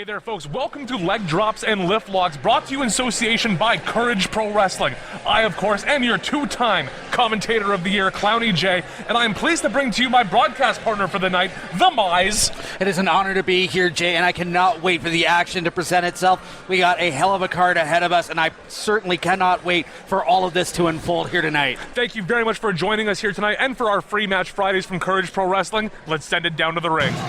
Hey there, folks. Welcome to Leg Drops and Lift Locks, brought to you in association by Courage Pro Wrestling. I, of course, am your two-time Commentator of the Year, Clowny J, and I am pleased to bring to you my broadcast partner for the night, The Mize. It is an honor to be here, Jay, and I cannot wait for the action to present itself. We got a hell of a card ahead of us, and I certainly cannot wait for all of this to unfold here tonight. Thank you very much for joining us here tonight and for our free match Fridays from Courage Pro Wrestling. Let's send it down to the ring. The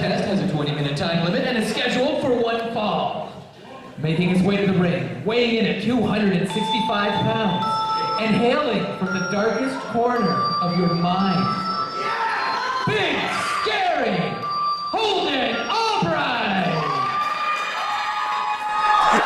contest has a 20-minute time limit and is scheduled for one fall. Making his way to the ring, weighing in at 265 pounds, and hailing from the darkest corner of your mind, big, scary, Holden Albright!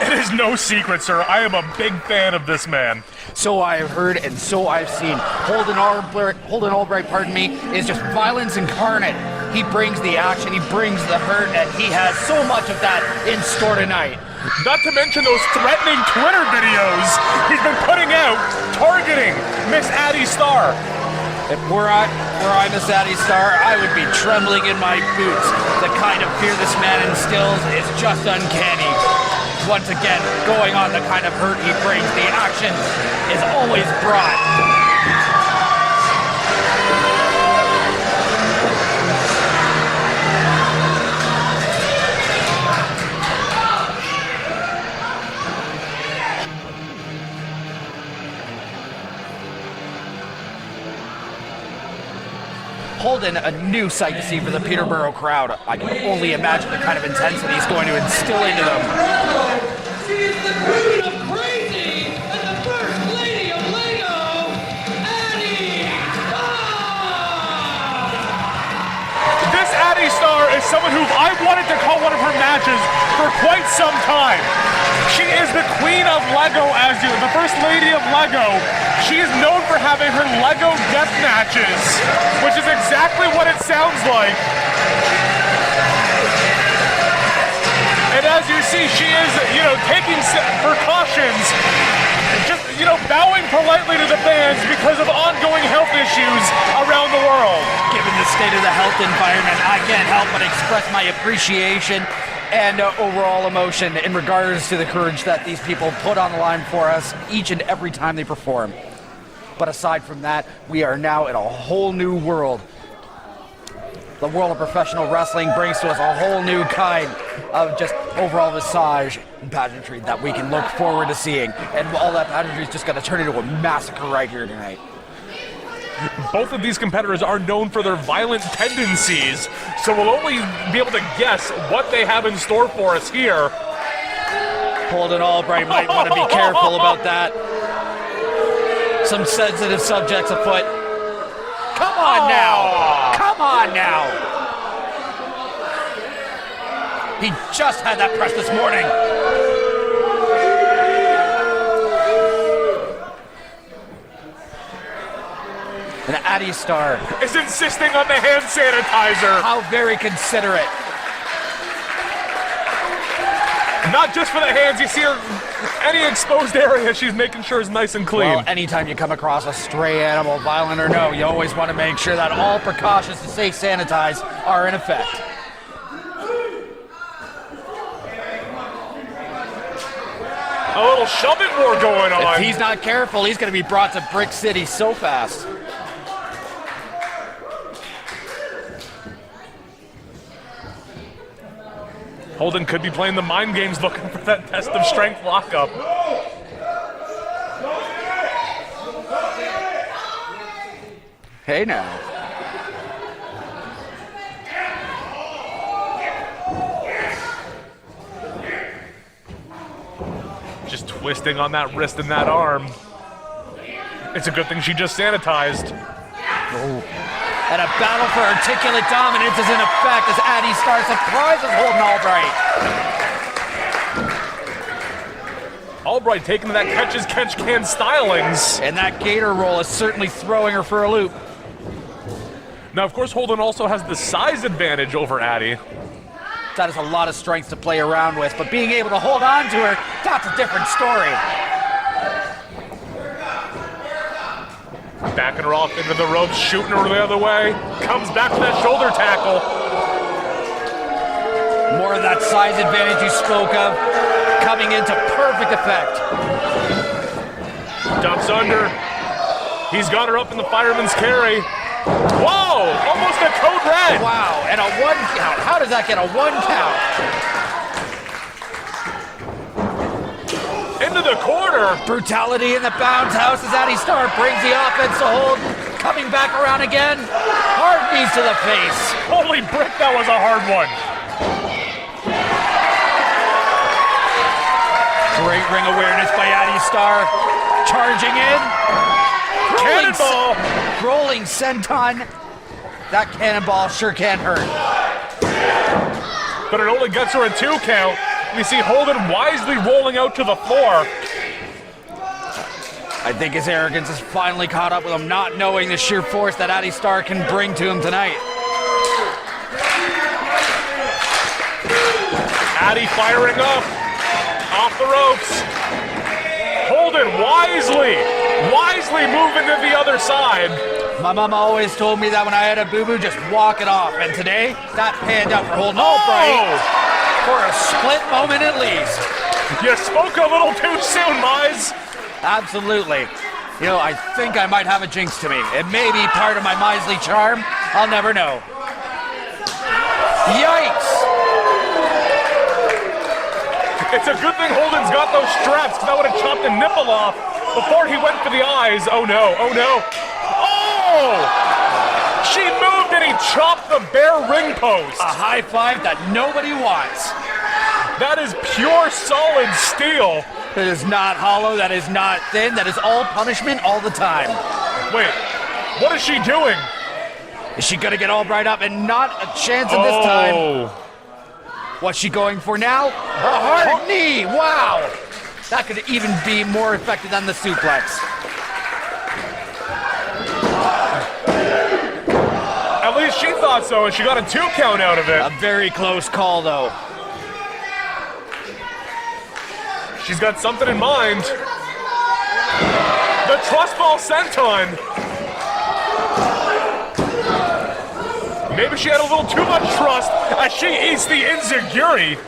It is no secret, sir. I am a big fan of this man. So I have heard and so I've seen. Holden Albright, pardon me, is just violence incarnate. He brings the action, he brings the hurt, and he has so much of that in store tonight. Not to mention those threatening Twitter videos he's been putting out targeting Miss Addie Starr. If were I Miss Addie Starr, I would be trembling in my boots. The kind of fear this man instills is just uncanny. Once again, going on the kind of hurt he brings, the action is always brought. Holden, a new sight to see for the Peterborough crowd. I can only imagine the kind of intensity he's going to instill into them. She is the queen of crazy and the first lady of Lego, Addie Starr! This Addie Starr is someone who I've wanted to call one of her matches for quite some time. She is the queen of Lego, as you, the first lady of Lego. She is known for having her Lego death matches, which is exactly what it sounds like. And as you see, she is, taking precautions, just, bowing politely to the fans because of ongoing health issues around the world. Given the state of the health environment, I can't help but express my appreciation and overall emotion in regards to the courage that these people put on the line for us each and every time they perform. But aside from that, we are now in a whole new world. The world of professional wrestling brings to us a whole new kind of just overall visage and pageantry that we can look forward to seeing. And all that pageantry is just going to turn into a massacre right here tonight. Both of these competitors are known for their violent tendencies, so we'll only be able to guess what they have in store for us here. Holden Albright might want to be careful about that. Some sensitive subjects afoot. Come on now! Come on now! He just had that press this morning. And Addie Starr is insisting on the hand sanitizer. How very considerate. Not just for the hands, you see her, any exposed area she's making sure is nice and clean. Well, anytime you come across a stray animal, violent or no, you always want to make sure that all precautions to stay sanitized are in effect. A little shove it war going on. If he's not careful, he's going to be brought to Brick City so fast. Holden could be playing the mind games looking for that test of strength lockup. Hey now. Just twisting on that wrist and that arm. It's a good thing she just sanitized. Oh. And a battle for articulate dominance is in effect as Addie Starr surprises Holden Albright. Albright taking that catch-as-catch-can stylings. And that gator roll is certainly throwing her for a loop. Now, of course, Holden also has the size advantage over Addie. That is a lot of strength to play around with, but being able to hold on to her, that's a different story. Backing her off into the ropes, shooting her the other way. Comes back with that shoulder tackle. More of that size advantage you spoke of coming into perfect effect. Ducks under. He's got her up in the fireman's carry. Whoa! Almost a code red! Wow, and a 1 count. How does that get a 1 count? Into the corner. Brutality in the bounce house as Addie Starr brings the offense to hold. Coming back around again. Hard knees to the face. Holy brick, that was a hard one. Great ring awareness by Addie Starr. Charging in. Cannonball. Rolling senton. That cannonball sure can hurt. But it only gets her a 2 count. We see Holden wisely rolling out to the floor. I think his arrogance has finally caught up with him, not knowing the sheer force that Addie Starr can bring to him tonight. Addie firing up. Off the ropes. Holden wisely moving to the other side. My mama always told me that when I had a boo-boo, just walk it off. And today, that panned out for Holden Albright for a split moment at least. You spoke a little too soon, Mize. Absolutely. You know, I think I might have a jinx to me. It may be part of my miserly charm. I'll never know. Yikes! It's a good thing Holden's got those straps, because I would have chopped a nipple off before he went for the eyes. Oh no, oh no. Oh! She moved and he chopped the bare ring post. A high five that nobody wants. That is pure solid steel. That is not hollow, that is not thin, that is all punishment all the time. Wait, what is she doing? Is she gonna get Albright up? And not a chance at this time. What's she going for now? A hard knee, wow! That could even be more effective than the suplex. At least she thought so, and she got a 2 count out of it. A very close call, though. She's got something in mind. The trust ball senton. Maybe she had a little too much trust as she eats the enziguri.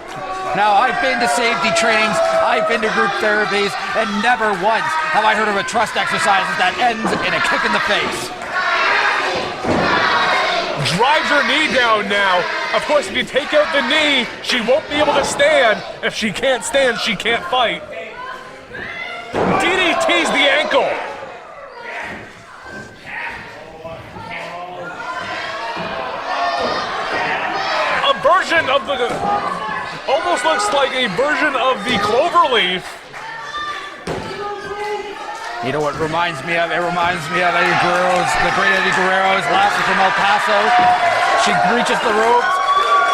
Now, I've been to safety trainings, I've been to group therapies, and never once have I heard of a trust exercise that ends in a kick in the face. Drives her knee down now. Of course, if you take out the knee, she won't be able to stand. If she can't stand, she can't fight. DDT's the ankle. A version of the... Almost looks like a version of the cloverleaf. You know what it reminds me of? It reminds me of Eddie Guerrero's, the great Eddie Guerrero's last from El Paso. She reaches the ropes.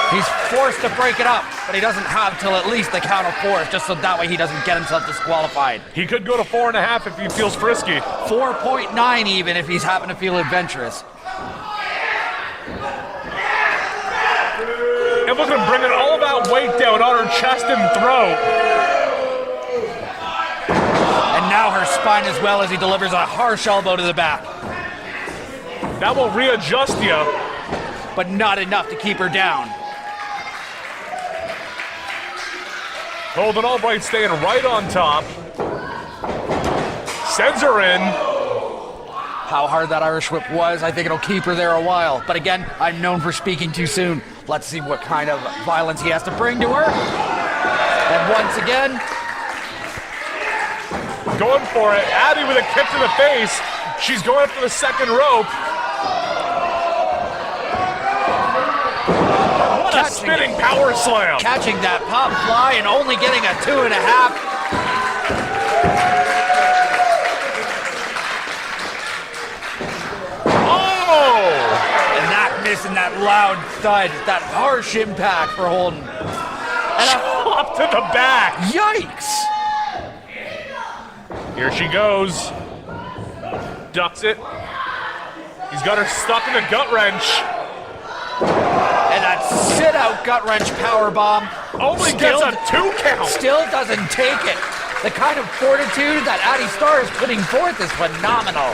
He's forced to break it up, but he doesn't have till at least the count of 4, just so that way he doesn't get himself disqualified. He could go to 4.5 if he feels frisky. 4.9 even if he's having to feel adventurous. And look at him bringing all that weight down on her chest and throat. And now her spine as well as he delivers a harsh elbow to the back. That will readjust you. But not enough to keep her down. Holden Albright staying right on top. Sends her in. How hard that Irish whip was, I think it'll keep her there a while. But again, I'm known for speaking too soon. Let's see what kind of violence he has to bring to her. And once again... Going for it. Addie with a kick to the face. She's going for the second rope. What a spinning power slam. Catching that pop fly and only getting a 2.5. And that loud thud, that harsh impact for Holden. And up to the back. Yikes! Here she goes. Ducks it. He's got her stuck in a gut wrench. And that sit-out gut wrench power bomb only gets a 2 count. Still doesn't take it. The kind of fortitude that Addie Starr is putting forth is phenomenal.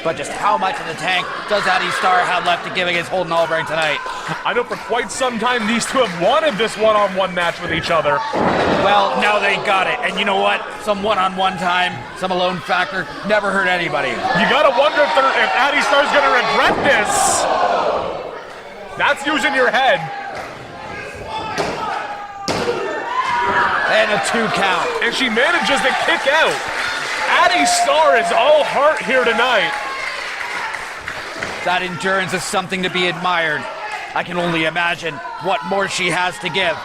But just how much in the tank does Addie Starr have left to give against Holden Albright tonight? I know for quite some time these two have wanted this one-on-one match with each other. Well, now they got it. And you know what? Some one-on-one time, some alone factor, never hurt anybody. You gotta wonder if Addie Starr's gonna regret this. That's using your head. And a 2 count. And she manages to kick out. Addie Starr is all heart here tonight. That endurance is something to be admired. I can only imagine what more she has to give.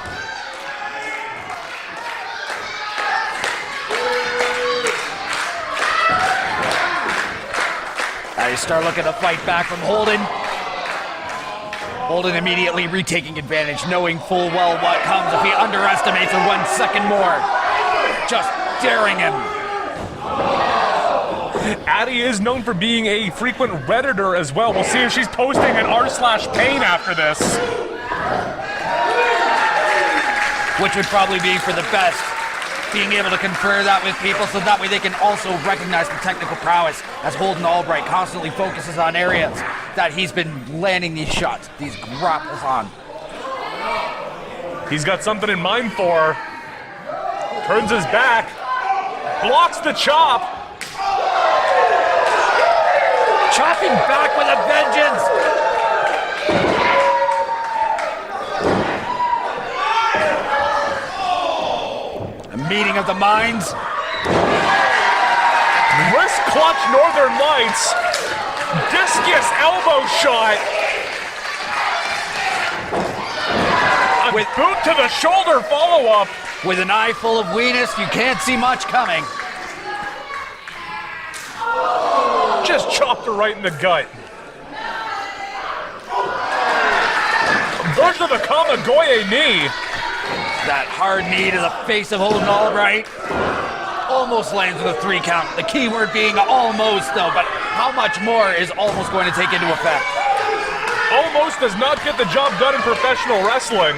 Addie Starr looking to fight back from Holden. Holden immediately retaking advantage, knowing full well what comes if he underestimates her 1 second more. Just daring him. Addie is known for being a frequent Redditor as well. We'll see if she's posting an r/pain after this. Which would probably be for the best. Being able to confer that with people so that way they can also recognize the technical prowess as Holden Albright constantly focuses on areas that he's been landing these shots, these grapples on. He's got something in mind for her. Turns his back. Blocks the chop. Chopping back with a vengeance. A meeting of the minds. Wrist clutch Northern Lights. Discus elbow shot. A With boot to the shoulder follow-up. With an eye full of weenus, you can't see much coming. Just chopped her right in the gut. Version of the Kamagoye knee. That hard knee to the face of Holden Albright. Almost lands with a 3 count. The key word being almost, though, but how much more is almost going to take into effect? Almost does not get the job done in professional wrestling.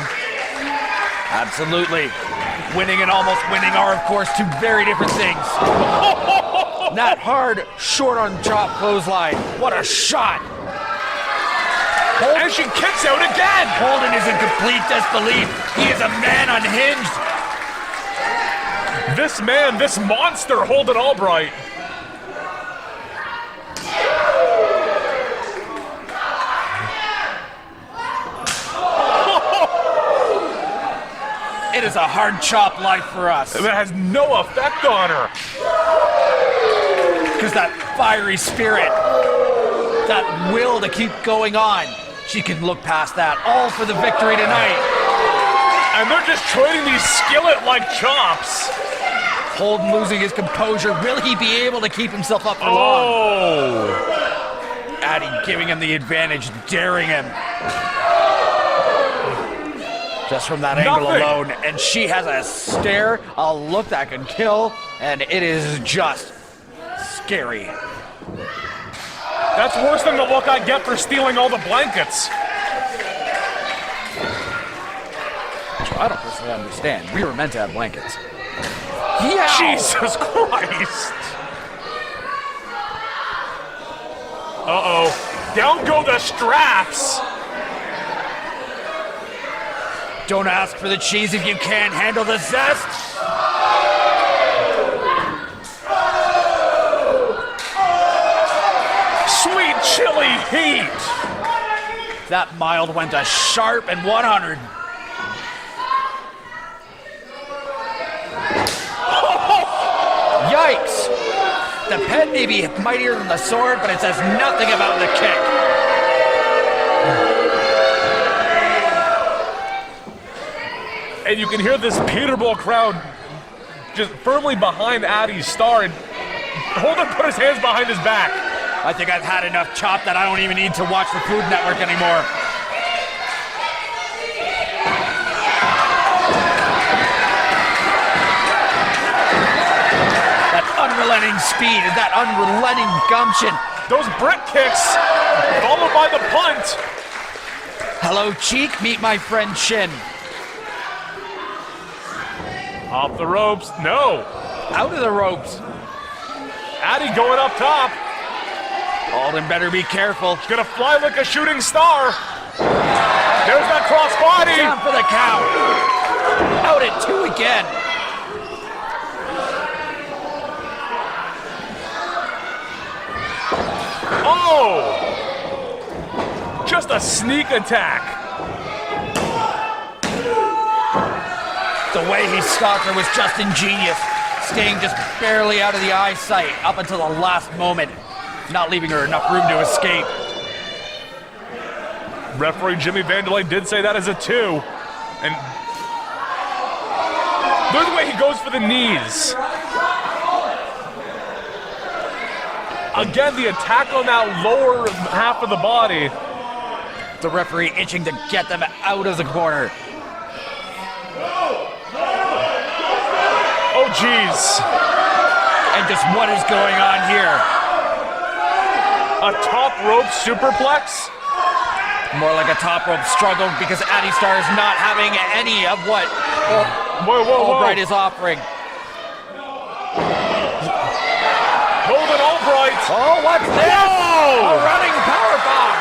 Absolutely. Winning and almost winning are, of course, two very different things. That hard, short on chop clothesline. What a shot. And she kicks out again. Holden is in complete disbelief. He is a man unhinged. This man, this monster, Holden Albright. It is a hard chop life for us. It has no effect on her. Because that fiery spirit, that will to keep going on, she can look past that, all for the victory tonight. And they're just trading these skillet-like chops. Holden losing his composure. Will he be able to keep himself up for long? Oh! Addie giving him the advantage, daring him. Just from that angle alone. And she has a stare, a look that can kill, and it is just scary. That's worse than the look I get for stealing all the blankets. I don't personally understand. We were meant to have blankets. Yeah. Jesus Christ. Uh-oh. Down go the straps. Don't ask for the cheese if you can't handle the zest. Sweet chili heat. That mild went to sharp and 100. Yikes! The pen may be mightier than the sword, but it says nothing about the kick. And you can hear this Peterbilt crowd just firmly behind Addie Starr, and Holden put his hands behind his back. I think I've had enough chop that I don't even need to watch the Food Network anymore. That unrelenting speed and that unrelenting gumption. Those brick kicks, followed by the punt. Hello, cheek. Meet my friend Shin. Off the ropes. No. Out of the ropes. Addie going up top. Holden better be careful. Gonna fly like a shooting star. There's that crossbody. Down for the count. Out at 2 again. Oh! Just a sneak attack. The way he stalked her was just ingenious, staying just barely out of the eyesight up until the last moment, not leaving her enough room to escape. Referee Jimmy Vanderlei did say that as a 2. And look at the way he goes for the knees. Again, the attack on that lower half of the body. The referee itching to get them out of the corner. Oh, geez. And just what is going on here? A top rope superplex? More like a top rope struggle because Addie Starr is not having any of what Albright is offering. Holden Albright. Oh, what's this? Whoa! A running powerbomb.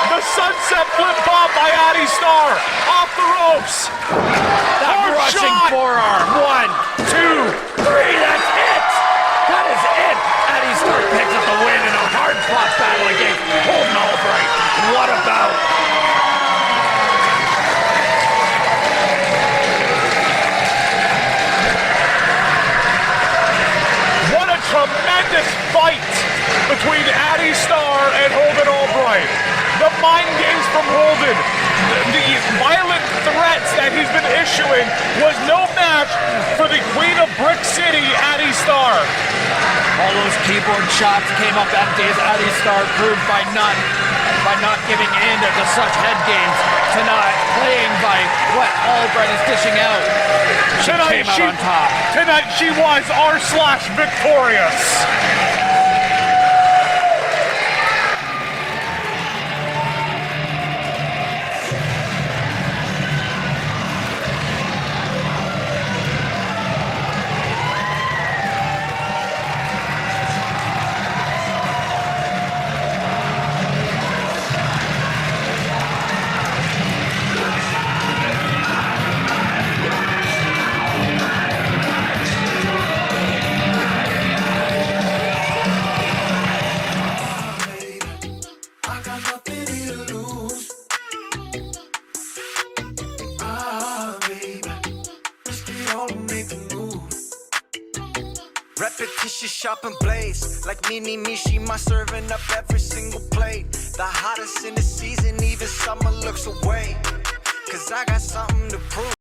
The sunset flip bomb by Addie Starr off the ropes. That Hard rushing shot. forearm. 1, 2, 3. That's it. That is it. Addie Starr picks up the win in a hard-fought battle against Holden Albright. What about? What a tremendous fight between Addie Starr and Holden Albright. The mind games from Holden, the violent threats that he's been issuing was no match for the Queen of Brick City, Addie Starr. All those keyboard shots came up empty as Addie Starr proved by not giving in to such head games, to not playing by what Albright is dishing out. She came out on top. Tonight she was r/victorious. Repetition, shop and blaze. Like me, she my serving up every single plate. The hottest in the season, even summer looks away. Cause I got something to prove.